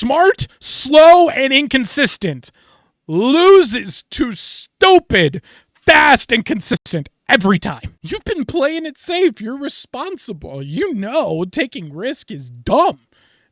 smart, slow, and inconsistent loses to stupid, fast, and consistent every time. You've been playing it safe. You're responsible. You know taking risk is dumb.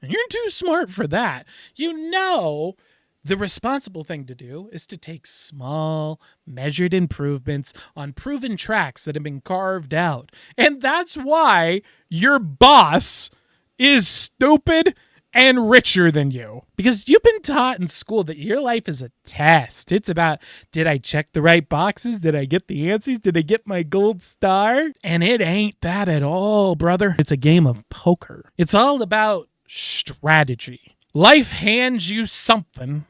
And you're too smart for that. You know the responsible thing to do is to take small, measured improvements on proven tracks that have been carved out. And that's why your boss is stupid and richer than you. Because you've been taught in school that your life is a test. It's about, did I check the right boxes? Did I get the answers? Did I get my gold star? And it ain't that at all, brother. It's a game of poker. It's all about strategy. Life hands you something,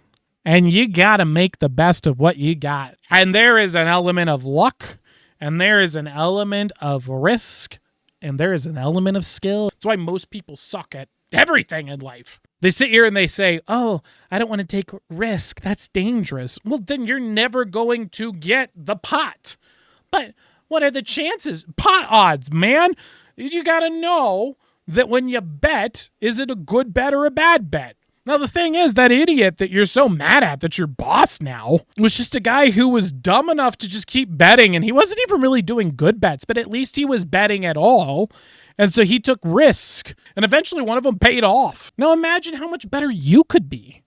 and you gotta make the best of what you got. And there is an element of luck, and there is an element of risk, and there is an element of skill. That's why most people suck at everything in life. They sit here and they say, oh, I don't want to take risk. That's dangerous. Well, then you're never going to get the pot. But what are the chances? Pot odds, man. You got to know that when you bet, is it a good bet or a bad bet? Now, the thing is, that idiot that you're so mad at that's your boss now was just a guy who was dumb enough to just keep betting, and he wasn't even really doing good bets, but at least he was betting at all. And so he took risk, and eventually one of them paid off. Now imagine how much better you could be.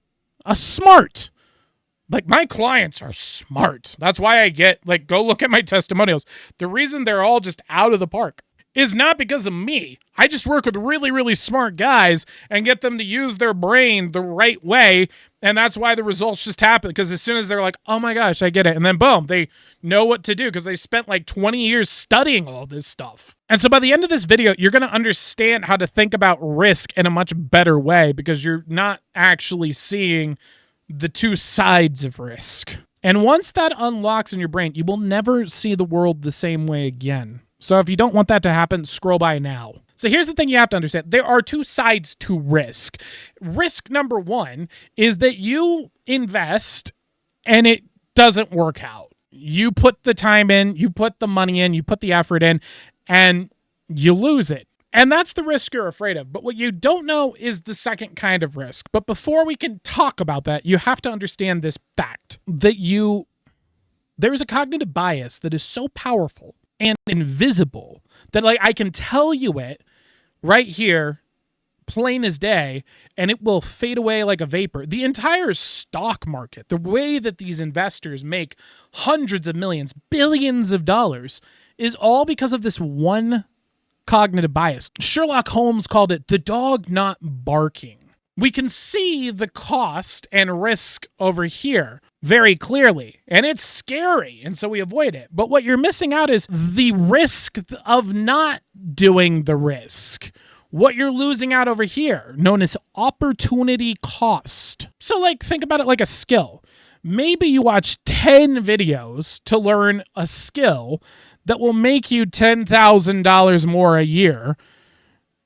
Like, my clients are smart. That's why I get, go look at my testimonials. The reason they're all just out of the park is not because of me. I just work with really, really smart guys and get them to use their brain the right way. And that's why the results just happen. Because as soon as they're like, oh my gosh, I get it. And then boom, they know what to do because they spent 20 years studying all this stuff. And so by the end of this video, you're going to understand how to think about risk in a much better way because you're not actually seeing the two sides of risk. And once that unlocks in your brain, you will never see the world the same way again. So if you don't want that to happen, scroll by now. So here's the thing you have to understand. There are two sides to risk. Risk number one is that you invest and it doesn't work out. You put the time in, you put the money in, you put the effort in, and you lose it. And that's the risk you're afraid of. But what you don't know is the second kind of risk. But before we can talk about that, you have to understand this fact that there is a cognitive bias that is so powerful and invisible that I can tell you it right here, plain as day, and it will fade away like a vapor. The entire stock market, the way that these investors make hundreds of millions, billions of dollars, is all because of this one cognitive bias. Sherlock Holmes called it the dog not barking. We can see the cost and risk over here very clearly, and it's scary, and so we avoid it. But what you're missing out is the risk of not doing the risk. What you're losing out over here, known as opportunity cost. So think about it like a skill. Maybe you watch 10 videos to learn a skill that will make you $10,000 more a year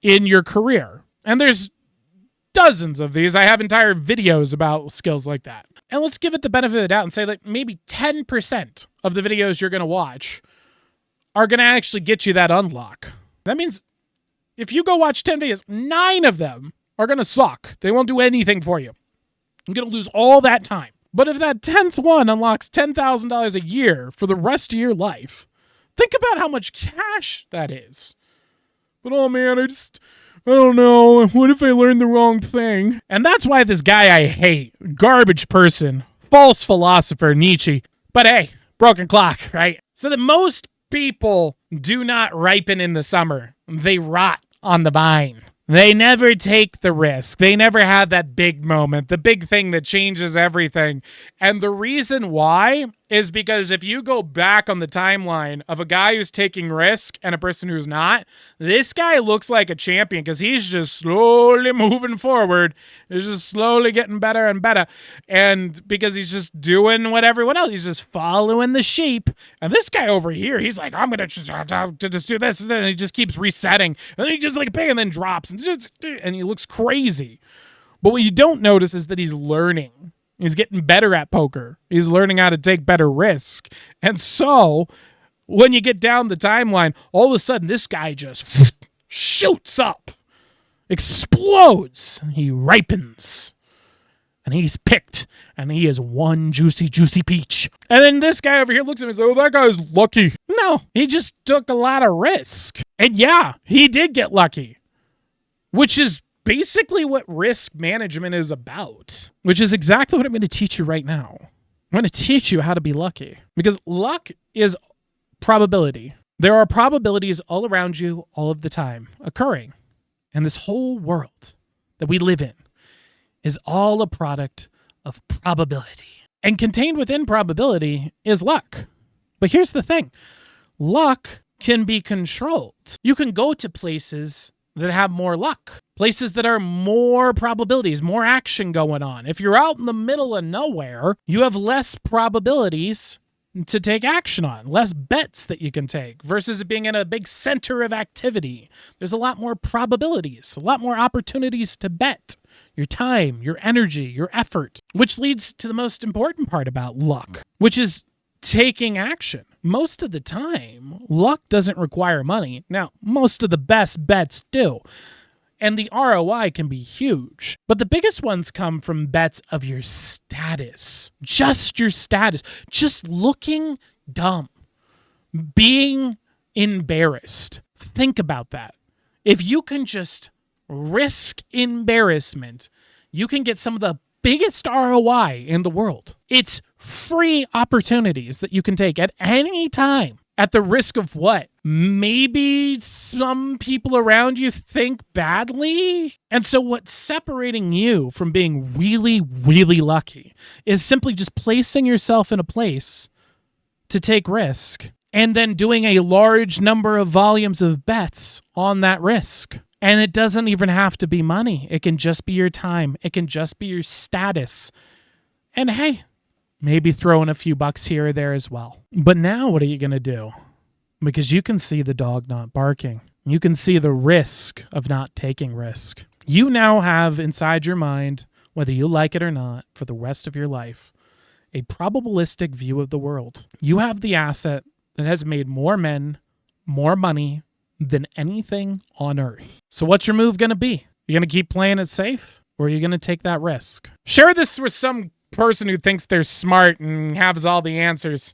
in your career. And there's dozens of these. I have entire videos about skills like that. And let's give it the benefit of the doubt and say maybe 10% of the videos you're going to watch are going to actually get you that unlock. That means if you go watch 10 videos, 9 of them are going to suck. They won't do anything for you. You're going to lose all that time. But if that 10th one unlocks $10,000 a year for the rest of your life, think about how much cash that is. But oh man, I don't know. What if I learned the wrong thing? And that's why this guy I hate, garbage person, false philosopher, Nietzsche. But hey, broken clock, right? So that most people do not ripen in the summer. They rot on the vine. They never take the risk. They never have that big moment, the big thing that changes everything. And the reason why is because if you go back on the timeline of a guy who's taking risk and a person who's not, this guy looks like a champion because he's just slowly moving forward. He's just slowly getting better and better. And because he's just doing what everyone else, he's just following the sheep. And this guy over here, he's like, I'm going to just do this. And then he just keeps resetting. And then he just bang, and then drops. And he looks crazy. But what you don't notice is that he's learning. He's getting better at poker. He's learning how to take better risk. And so when you get down the timeline, all of a sudden this guy just shoots up, explodes. He ripens. and he's picked, and he is one juicy, juicy peach. And then this guy over here looks at me and says, oh, that guy's lucky. No, he just took a lot of risk. And yeah, he did get lucky, which is basically what risk management is about, which is exactly what I'm going to teach you right now. I'm going to teach you how to be lucky, because luck is probability. There are probabilities all around you all of the time occurring. And this whole world that we live in is all a product of probability. And contained within probability is luck. But here's the thing. Luck can be controlled. You can go to places that have more luck, places that are more probabilities, more action going on. If you're out in the middle of nowhere, you have less probabilities to take action on, less bets that you can take versus being in a big center of activity. There's a lot more probabilities, a lot more opportunities to bet your time, your energy, your effort, which leads to the most important part about luck, which is taking action. Most of the time, luck doesn't require money. Now, most of the best bets do. And the ROI can be huge. But the biggest ones come from bets of your status. Just your status. Just looking dumb. Being embarrassed. Think about that. If you can just risk embarrassment, you can get some of the biggest ROI in the world. It's free opportunities that you can take at any time. At the risk of what? Maybe some people around you think badly? And so what's separating you from being really, really lucky is simply just placing yourself in a place to take risk and then doing a large number of volumes of bets on that risk. And it doesn't even have to be money. It can just be your time. It can just be your status. And hey, maybe throw in a few bucks here or there as well. But now what are you going to do? Because you can see the dog not barking. You can see the risk of not taking risk. You now have inside your mind, whether you like it or not, for the rest of your life, a probabilistic view of the world. You have the asset that has made more men, more money than anything on earth. So what's your move going to be? You're going to keep playing it safe, or are you going to take that risk? Share this with some person who thinks they're smart and has all the answers.